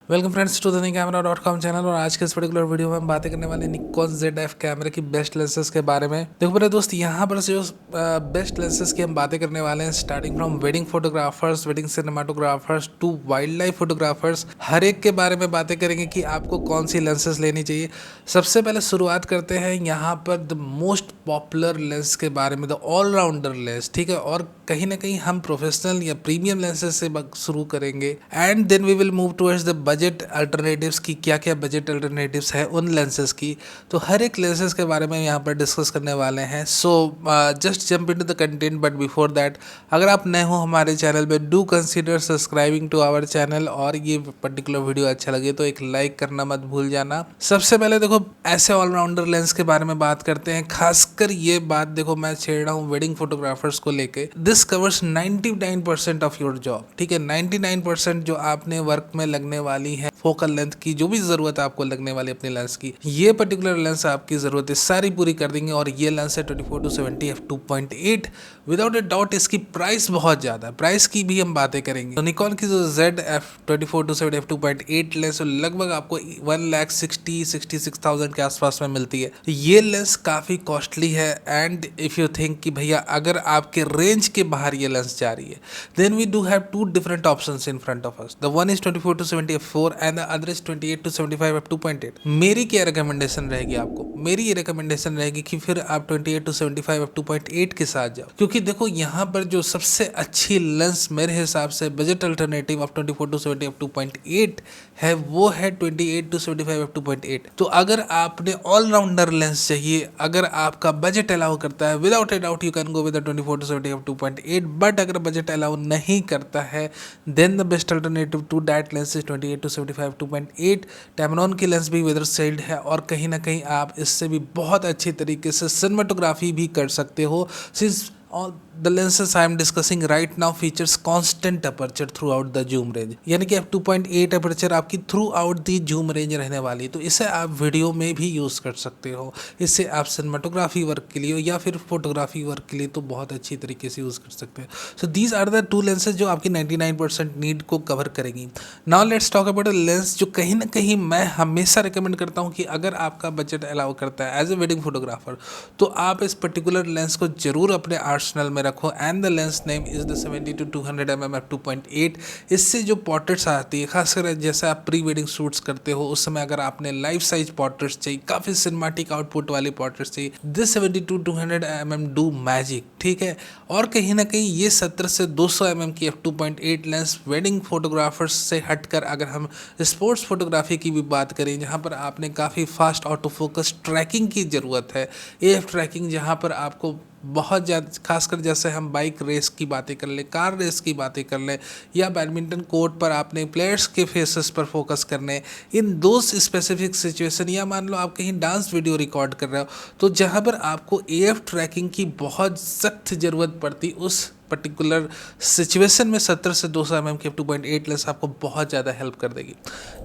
Welcome friends to the camera dot com channel. और आज के इस पर्टिकुलर वीडियो में हम बातें करने वाले निकॉन ZF कैमरे की बेस्ट लेंसेज के बारे में। देखो मेरे दोस्त, यहाँ पर जो बेस्ट लेंसेज की हम बातें करने वाले हैं, starting from wedding photographers, wedding cinematographers to wildlife photographers, हर एक के बारे में बातें करेंगे कि आपको कौन सी लेंसेज लेनी चाहिए। सबसे पहले शुरुआत करते हैं यहाँ पर द मोस्ट पॉपुलर लेंस के बारे में, द ऑलराउंडर लेंस, ठीक है। और कहीं ना कहीं हम प्रोफेशनल या प्रीमियम लेंसेज से शुरू करेंगे and then we will move towards the budget alternatives की क्या क्या बजट अल्टरनेटिव्स है उन लेंसेज की। तो हर एक लेंसेज के बारे में यहाँ पर डिस्कस करने वाले हैं। So just jump into the content, but before that अगर आप नए हो हमारे चैनल पे, do consider subscribing to our channel. और ये पर्टिकुलर वीडियो अच्छा लगे तो एक लाइक करना मत भूल जाना। सबसे पहले देखो, ऐसे ऑलराउंडर लेंस के बारे में बात करते हैं। खासकर ये बात देखो, मैं छेड़ रहा हूँ वेडिंग फोटोग्राफर्स को लेके। This covers 99% of your job, ठीक है। 99% जो आपने वर्क में लगने वाली है, फोकल लेंथ की जो भी जरूरत है आपको लगने वाली अपनी लेंस की, ये पर्टिकुलर लेंस आपकी जरूरत है सारी पूरी कर देंगे। और ये लेंस है 24-70 f2.8। विदाउट ए डाउट इसकी प्राइस बहुत ज्यादा है, प्राइस की भी हम बातें करेंगे। तो निकॉन की जो ZF 24-70 f2.8 लेंस लगभग आपको 1,60,66,000 के आसपास में मिलती है। ये लेंस काफी कॉस्टली है। एंड इफ यू थिंक कि भैया अगर आपके रेंज के बाहर ये लेंस जा रही है, then we do have two different options in front of us. The one is 24-70 f4 and the other is 28-75 f2.8। मेरी क्या रिकमेंडेशन रहेगी आपको? मेरी ये रिकमेंडेशन रहेगी कि फिर आप 28-75 f2.8 के साथ जाओ, क्योंकि देखो यहाँ पर जो सबसे अच्छी लेंस मेरे हिसाब से बजट अल्टरनेटिव ऑफ 24-70 f2.8 है वो है 28-75 f2.8। तो अगर आपने ऑलराउंडर लेंस चाहिए, अगर आपका बजट अलाउ करता है, without a doubt you can go with 24-70 f2.8। But अगर बजट अलाउ नहीं करता है, then the best alternative to that lens is 28-75 f2.8। Tamron की लेंस भी वेदर साइड है और कहीं ना कहीं आप इससे भी बहुत अच्छी तरीके से सिनेमाटोग्राफी भी कर सकते हो, since all the lenses I am discussing right now features constant aperture throughout the zoom range। यानी कि f2.8 aperture आपकी through out the zoom range रहने वाली है। तो इसे आप वीडियो में भी यूज़ कर सकते हो, इसे आप सिनेमाटोग्राफी वर्क के लिए या फिर फोटोग्राफी वर्क के लिए तो बहुत अच्छी तरीके से यूज़ कर सकते हो। So these are the two lenses जो आपकी 99% नीड को कवर करेगी। Now let's talk about a lens जो कहीं ना कहीं मैं हमेशा रिकमेंड करता हूँ कि अगर आपका बजट अलाउ करता है एज ए वेडिंग फोटोग्राफर, तो आप इस पर्टिकुलर लेंस को जरूर अपने आर्सेनल में रखो। And the lens name is the 70-200 mm f2.8। इससे जो पोर्ट्रेट्स आती है, खासकर जैसे आप प्री वेडिंग शूट्स करते हो, उस समय अगर आपने लाइफ साइज पोर्ट्रेट्स चाहिए, काफ़ी सिनेमैटिक आउटपुट वाली पोर्ट्रेट्स चाहिए, दिस 70-200 mm डू मैजिक, ठीक है। और कहीं ना कहीं ये 70 से 200 mm की f2.8 लेंस वेडिंग फोटोग्राफर्स से हटकर अगर हम स्पोर्ट्स फोटोग्राफी की भी बात करें, जहाँ पर आपने काफ़ी फास्ट ऑटो फोकस ट्रैकिंग की ज़रूरत है, AF ट्रैकिंग, जहाँ पर आपको बहुत ज़्यादा, खासकर जैसे हम बाइक रेस की बातें कर लें, कार रेस की बातें कर लें, या बैडमिंटन कोर्ट पर आपने प्लेयर्स के फेसेस पर फोकस करने, इन दो स्पेसिफिक सिचुएशन, या मान लो आप कहीं डांस वीडियो रिकॉर्ड कर रहे हो, तो जहाँ पर आपको AF ट्रैकिंग की बहुत सख्त ज़रूरत पड़ती, उस पर्टिकुलर सिचुएशन में 70 से 200 mm की f2.8 लेंस आपको बहुत ज़्यादा हेल्प कर देगी।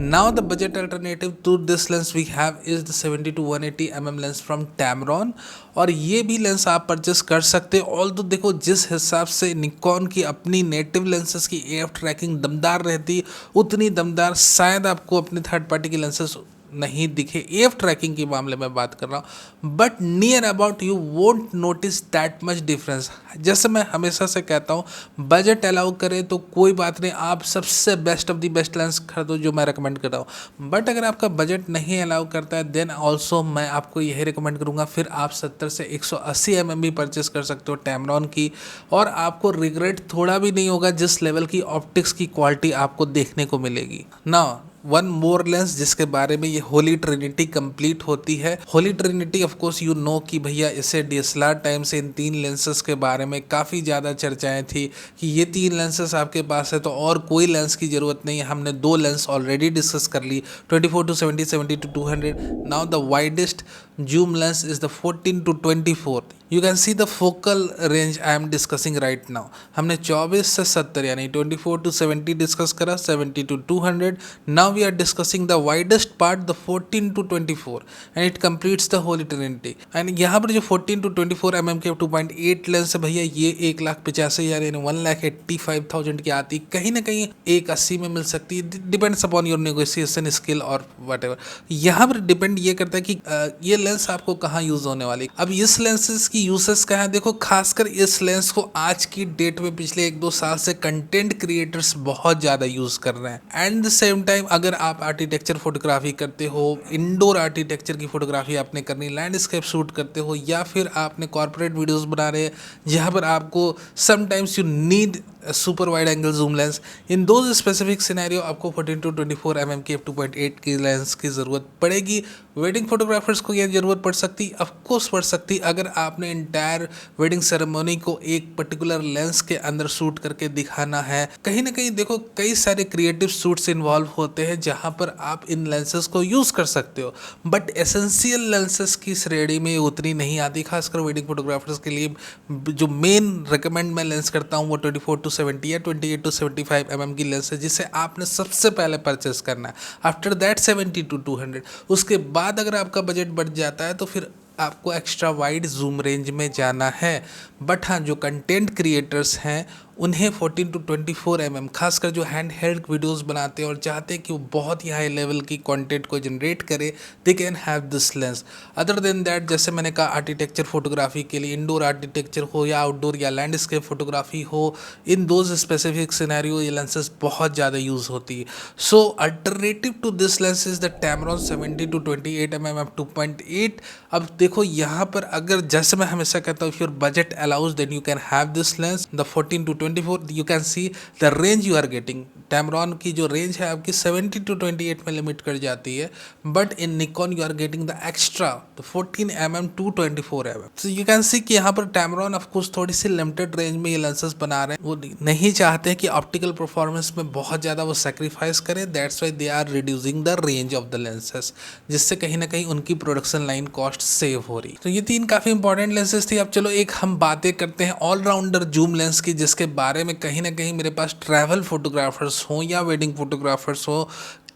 Now the budget alternative to this lens we have is the 70-180 mm lens from Tamron. और ये भी लेंस आप परचेस कर सकते हो। ऑल तो देखो, जिस हिसाब से निकॉन की अपनी नेटिव लेंसेज की AF ट्रैकिंग दमदार रहती, उतनी दमदार शायद आपको अपने थर्ड पार्टी की लेंसेज नहीं दिखे। AF ट्रैकिंग के मामले में बात कर रहा हूँ, but near about you won't notice that much difference. जैसे मैं हमेशा से कहता हूँ, बजट अलाउ करे तो कोई बात नहीं, आप सबसे best of the best lens खरीदो, जो मैं रिकमेंड कर रहा हूँ। बट अगर आपका बजट नहीं अलाउ करता है, देन ऑल्सो मैं आपको यही रिकमेंड करूँगा, फिर आप 70 से 180 mm भी परचेस कर सकते हो टैमरॉन की, और आपको रिग्रेट थोड़ा भी नहीं होगा जिस लेवल की ऑप्टिक्स की क्वालिटी आपको देखने को मिलेगी ना। वन मोर लेंस जिसके बारे में ये होली ट्रिनिटी कंप्लीट होती है। Holi Trinity of course you know कि भैया इसे DSLR टाइम से इन 3 लेंसेज के बारे में काफ़ी ज़्यादा चर्चाएं थी कि ये 3 लेंसेज आपके पास है तो और कोई लेंस की ज़रूरत नहीं है। हमने 2 लेंस ऑलरेडी डिस्कस कर ली, 24-70, 70-200। Now the widest zoom lens is the 14 to 24. You can see the focal range I am discussing right now. हमने 24 से 70 यानी 24 to 70 डिस्कस करा, 70 to 200. Now we are discussing the widest part, the 14 to 24, and it completes the whole eternity. And यहाँ पर जो 14 to 24 mm के 2.8 lens है भैया, ये 1,85,000 यानी 1,85,000 की आती, कहीं ना कहीं 180 में मिल सकती है, depends upon your negotiation skill और वट। यहाँ पर डिपेंड ये करता है कि ये लेंस आपको कहाँ यूज होने वाली। अब इस लेंसेज की यूसेस क्या है, देखो खासकर इस लेंस को आज की डेट में पिछले 1-2 साल से कंटेंट क्रिएटर्स बहुत ज़्यादा यूज़ कर रहे हैं। एंड द सेम टाइम अगर आप आर्किटेक्चर फोटोग्राफी करते हो, इंडोर आर्किटेक्चर की फोटोग्राफी आपने करनी, लैंडस्केप शूट करते हो, या फिर आपने कॉर्पोरेट वीडियोस बना रहे हैं जहाँ पर आपको sometimes you need super wide angle zoom lens, इन दो स्पेसिफिक सिनेरियो आपको 14 to 24 mm की f2.8 की लेंस की ज़रूरत पड़ेगी। वेडिंग फोटोग्राफर्स को यह ज़रूरत पड़ सकती, ऑफकोर्स पड़ सकती, अगर आपने इंटायर वेडिंग सेरेमनी को एक पर्टिकुलर लेंस के अंदर शूट करके दिखाना है। कहीं ना कहीं देखो कई सारे क्रिएटिव शूट्स इन्वॉल्व होते हैं जहाँ पर आप इन लेंसेज को यूज़ कर सकते हो, बट एसेंशियल लेंसेज की श्रेणी में उतनी नहीं आती, खासकर वेडिंग फोटोग्राफर्स के लिए। जो मेन रिकमेंड मैं लेंस करता हूँ वो 24 to 70 या 28 to 75 mm की लेंस है, जिसे आपने सबसे पहले परचेस करना है। After that 70 to 200। उसके बाद अगर आपका बजट बढ़ जाता है तो फिर आपको एक्स्ट्रा वाइड जूम रेंज में जाना है। बट हाँ, जो कंटेंट क्रिएटर्स हैं उन्हें 14 to 24 mm, खासकर जो हैंड हेल्ड वीडियोस बनाते हैं और चाहते हैं कि वो बहुत ही हाई लेवल की कंटेंट को जनरेट करे, they can have this lens. Other than that, जैसे मैंने कहा आर्किटेक्चर फोटोग्राफी के लिए, इंडोर आर्किटेक्चर हो या आउटडोर या लैंडस्केप फोटोग्राफी हो, इन दोज स्पेसिफिक सिनेरियो ये लेंसेज बहुत ज़्यादा यूज़ होती है। So alternative to this lens is the Tamron 70 to 28 mm f2.8। अब देखो यहाँ पर अगर, जैसे मैं हमेशा कहता हूँ, if your budget allows then you can have this lens the 14 to 24। You can see the range you are getting. Tamron की जो रेंज है आपकी 70 to 28 में लिमिट कर जाती है, but in Nikon you are getting the extra 14 mm to 24 mm। So you can see कि यहाँ पर Tamron ऑफकोर्स थोड़ी सी लिमिटेड रेंज में ये लेंसेज बना रहे हैं, वो नहीं चाहते कि ऑप्टिकल परफॉर्मेंस में बहुत ज़्यादा वो सेक्रीफाइस करें, that's why they are reducing the range of the lenses, जिससे कहीं ना कहीं उनकी प्रोडक्शन लाइन कॉस्ट सेव हो रही। तो ये 3 काफ़ी इंपॉर्टेंट लेंसेज थी। अब चलो एक हम बातें करते हैं ऑलराउंडर जूम लेंस की, जिसके बारे में कहीं ना कहीं मेरे पास ट्रैवल फोटोग्राफर्स हो या वेडिंग फोटोग्राफर्स हो,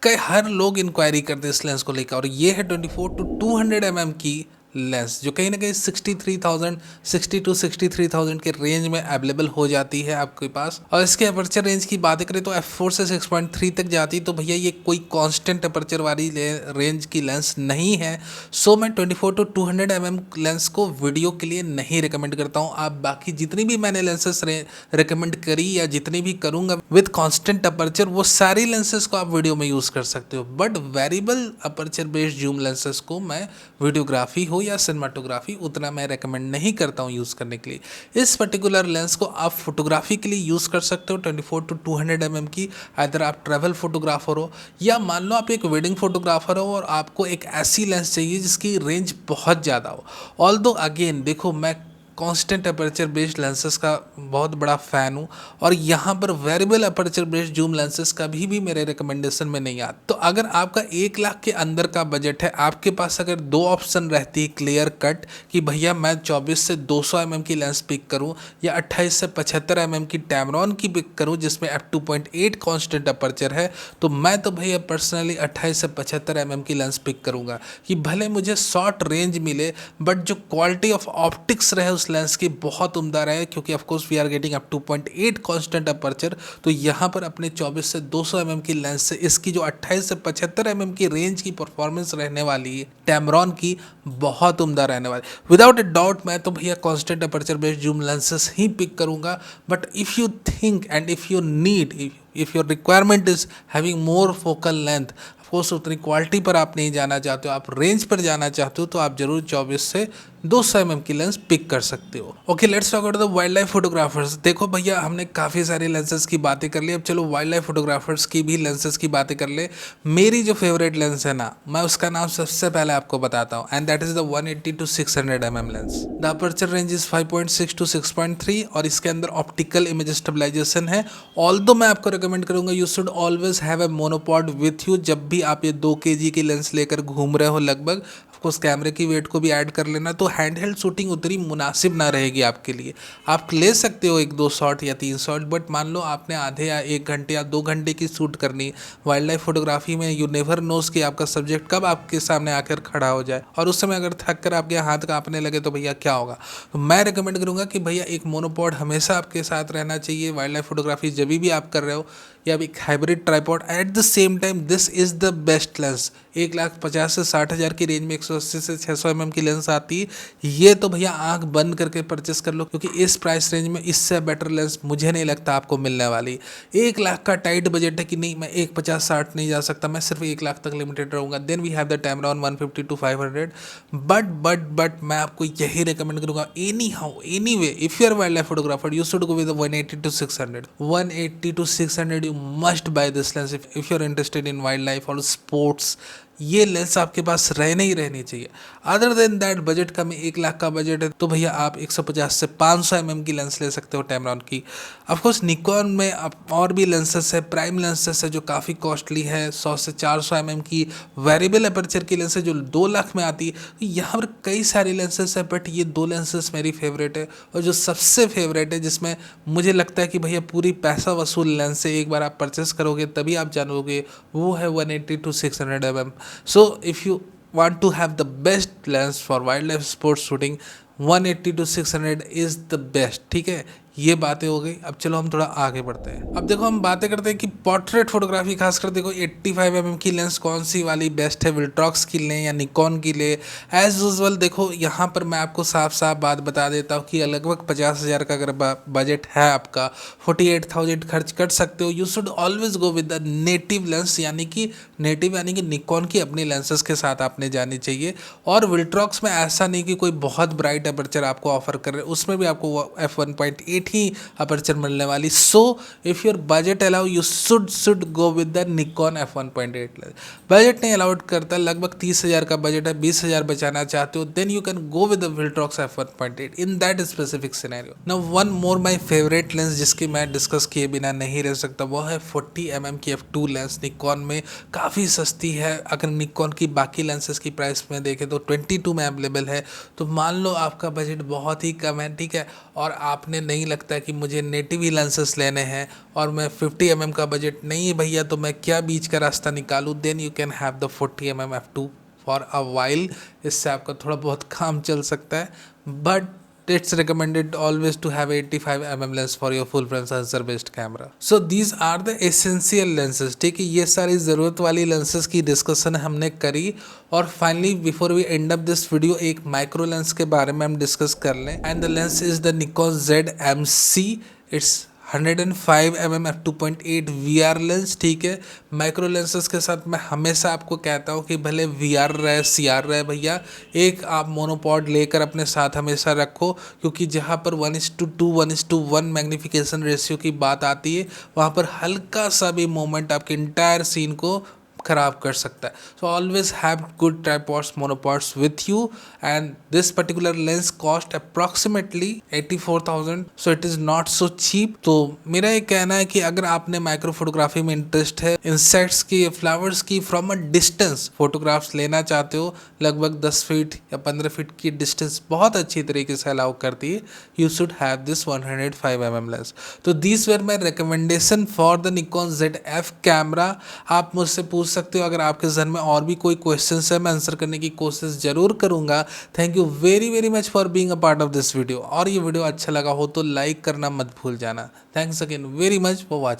कई हर लोग इंक्वायरी करते हैं इस लेंस को लेकर। और ये है 24 to 200 mm की लेंस, जो कहीं ना कहीं 60 to 63,000 के रेंज में अवेलेबल हो जाती है आपके पास। और इसके अपर्चर रेंज की बात करें तो f4 से 6.3 तक जाती है। तो भैया ये कोई कांस्टेंट अपर्चर वाली रेंज की लेंस नहीं है। सो मैं 24 to 200 mm लेंस को वीडियो के लिए नहीं रिकमेंड करता हूँ। आप बाकी जितनी भी मैंने लेंसेस रिकमेंड करी या जितनी भी करूँगा विद कॉन्स्टेंट अपर्चर, वो सारी लेंसेज को आप वीडियो में यूज़ कर सकते हो। But variable aperture based zoom lenses को मैं वीडियोग्राफी हो या सिनेमाटोग्राफी उतना मैं रेकमेंड नहीं करता हूँ यूज़ करने के लिए। इस पर्टिकुलर लेंस को आप फोटोग्राफी के लिए यूज़ कर सकते हो 24 to 200 mm की। अगर आप ट्रैवल फोटोग्राफर हो या मान लो आप एक वेडिंग फोटोग्राफर हो और आपको एक ऐसी लेंस चाहिए जिसकी रेंज बहुत ज़्यादा हो। ऑल्दो अगेन देखो, मैं कांस्टेंट अपर्चर बेस्ड लेंसेज का बहुत बड़ा फ़ैन हूँ और यहाँ पर variable aperture based zoom lenses का भी मेरे रिकमेंडेशन में नहीं आता। तो अगर आपका 1 लाख के अंदर का बजट है, आपके पास अगर 2 ऑप्शन रहती है क्लियर कट कि भैया मैं 24 से 200 mm की लेंस पिक करूँ या 28 से 75 mm की Tamron की पिक करूँ जिसमें f2.8 कांस्टेंट अपर्चर है, तो मैं तो भैया पर्सनली 28 से 75 mm की लेंस पिक करूँगा कि भले मुझे शॉर्ट रेंज मिले बट जो क्वालिटी ऑफ ऑप्टिक्स रहे उस लेंस की बहुत उम्दा रहे, क्योंकि of course we are getting f2.8 constant aperture. तो यहाँ पर अपने 24 से 200 mm की लेंस से इसकी जो 28 से 75 mm की रेंज की परफॉर्मेंस रहने वाली है Tamron की बहुत उम्दा रहने वाली। विदाउट अ डाउट मैं तो भैया constant aperture based zoom lenses ही पिक करूँगा। But if you think and if you need, if your requirement is having more focal length, of course उतनी क्वालिटी पर आप नहीं जाना चाहते हो, आप रेंज पर जाना चाहते हो, तो आप जरूर 24 से 200 mm की लेंस पिक कर सकते हो। Okay, let's talk about the wild life photographers. देखो भैया, हमने काफ़ी सारी लेंसेज की बातें कर ली, अब चलो वाइल्ड लाइफ फोटोग्राफर्स की भी लेंसेज की बातें कर ले। मेरी जो फेवरेट लेंस है ना, मैं उसका नाम सबसे पहले आपको बताता हूँ, and that is the 180 to 600 mm lens. The aperture range is 5.6 to 6.3 और इसके अंदर ऑप्टिकल इमेज स्टेबलाइजेशन है। ऑल्दो मैं आपको रिकमेंड करूंगा you should always have a monopod with you. जब भी भी आप ये 2 kg की लेंस लेकर घूम रहे हो लगभग, ऑफकोर्स कैमरे की वेट को भी ऐड कर लेना, तो हैंडहेल्ड शूटिंग उतनी मुनासिब ना रहेगी आपके लिए। आप ले सकते हो 1-2 शॉट या 3 शॉट, बट मान लो आपने आधे या 1 घंटे या 2 घंटे की शूट करनी। वाइल्ड लाइफ फोटोग्राफी में यू नेवर नोस कि आपका सब्जेक्ट कब आपके सामने आकर खड़ा हो जाए, और उस समय अगर थक कर आपके हाथ कांपने लगे तो भैया क्या होगा। तो मैं रिकमेंड करूंगा कि भैया एक मोनोपॉड हमेशा आपके साथ रहना चाहिए वाइल्ड लाइफ फोटोग्राफी जब भी आप कर रहे हो, या एक hybrid tripod. At the same time this is the best lens. 1,50,000 से 60,000 की रेंज में 180 से 600 mm की लेंस आती है। ये तो भैया आंख बंद करके परचेस कर लो, क्योंकि इस प्राइस रेंज में इससे बेटर लेंस मुझे नहीं लगता आपको मिलने वाली। 1 लाख का टाइट बजट है कि नहीं मैं 1,50,60 नहीं जा सकता, मैं सिर्फ 1 लाख तक लिमिटेड रहूँगा, then we have the Tamron 150 to 500। But मैं आपको यही रिकमेंड करूँगा, anyhow anyway if you are wildlife photographer you should go with 180 to 600। 180 to 600 you must buy this lens if you are interested in wildlife और sports. ये lens आपके पास रहने ही रहनी चाहिए। Other than that budget का में 1 लाख का बजट है तो भैया आप 150 से 500 mm की लेंस ले सकते हो Tamron की। ऑफकोर्स निकॉन में आप और भी लेंसेस है, प्राइम लेंसेस है जो काफ़ी कॉस्टली है, 100 से 400 mm की वेरिएबल अपर्चर की लेंस है जो 2 लाख में आती है। तो यहाँ पर कई सारी लेंसेस है, बट ये 2 लेंसेस मेरी फेवरेट है, और जो सबसे फेवरेट है जिसमें मुझे लगता है कि भैया पूरी पैसा वसूल लेंस है, एक बार आप परचेस करोगे तभी आप जानोगे, वो है 180 to 600 mm। So if you want to have the best lens for wildlife sports shooting, 180 to 600 is the best। ठीक है, ये बातें हो गई। अब चलो हम थोड़ा आगे बढ़ते हैं। अब देखो हम बातें करते हैं कि पोर्ट्रेट फोटोग्राफी खासकर देखो 85 mm की लेंस कौन सी वाली बेस्ट है, विल्ट्रॉक्स की लें या निकॉन की ले। एज यूजुअल देखो यहाँ पर मैं आपको साफ साफ बात बता देता हूँ कि लगभग 50,000 का अगर बजट है आपका, 48,000 खर्च कर सकते हो। You should always go with the native lens, यानी कि नेटिव यानी कि निकॉन की अपनी लेंसेज के साथ आपने जानी चाहिए। और विल्ट्रॉक्स में ऐसा नहीं कि कोई बहुत ब्राइट अपर्चर आपको ऑफर कर रहे, उसमें भी आपको f1.8 ही अपर्चर मिलने वाली। So if your budget allow you should go with the Nikon f1.8। Budget नहीं अलाउड करता, लगभग 30,000 का बजट है, 20,000 बचाना चाहते हो, then you can go with the Viltrox f1.8 in that specific scenario. Now one more my favourite lens जिसकी मैं डिस्कस किए बिना नहीं रह सकता, वो है 40 mm की f2 लेंस निकॉन में। काफ़ी सस्ती है, अगर निकॉन की बाकी लेंसेज की प्राइस में देखें तो 22 में अवेलेबल है। तो मान लो आपका बजट बहुत ही कम है, ठीक है, और आपने नहीं लगता है कि मुझे नेटिव ही लेंसेस लेने हैं और मैं 50 mm का बजट नहीं है भैया, तो मैं क्या बीच का रास्ता निकालूं, then you can have the 40 mm f2 for a while. इससे आपका थोड़ा बहुत काम चल सकता है, but it's recommended always to have 85 mm lens for your full frame sensor based camera। So these are the essential lenses। ठीक है, ये सारी ज़रूरत वाली lenses की डिस्कशन हमने करी। और finally before we end up this video एक माइक्रो लेंस के बारे में हम डिस्कस कर लें, and the lens is the Nikon ZMC। It's 105 mm f2.8 VR lens. ठीक है, माइक्रो लेंसेज के साथ मैं हमेशा आपको कहता हूँ कि भले VR रहे CR रहे भैया, एक आप मोनोपॉड लेकर अपने साथ हमेशा रखो, क्योंकि जहाँ पर 1:2 1:1 मैग्नीफिकेशन रेशियो की बात आती है, वहाँ पर हल्का सा भी मोमेंट आपके इंटायर सीन को खराब कर सकता है। So always have good tripods monopods with you, and this particular lens cost approximately 84,000। So it is not so cheap. तो मेरा ये कहना है कि अगर आपने माइक्रो फोटोग्राफी में इंटरेस्ट है, इंसेक्ट्स की, फ्लावर्स की फ्रॉम अ डिस्टेंस फोटोग्राफ्स लेना चाहते हो, लगभग 10 फीट या 15 फीट की डिस्टेंस बहुत अच्छी तरीके से अलाउ करती है, you should have this 105 mm lens. तो this were my recommendation for the Nikon ZF camera. आप मुझसे पूछ सकते हो, अगर आपके जहन में और भी कोई क्वेश्चंस है मैं आंसर करने की कोशिश जरूर करूंगा। Thank you very very much for being a part of this video. और ये वीडियो अच्छा लगा हो तो लाइक करना मत भूल जाना। Thanks again very much for watching.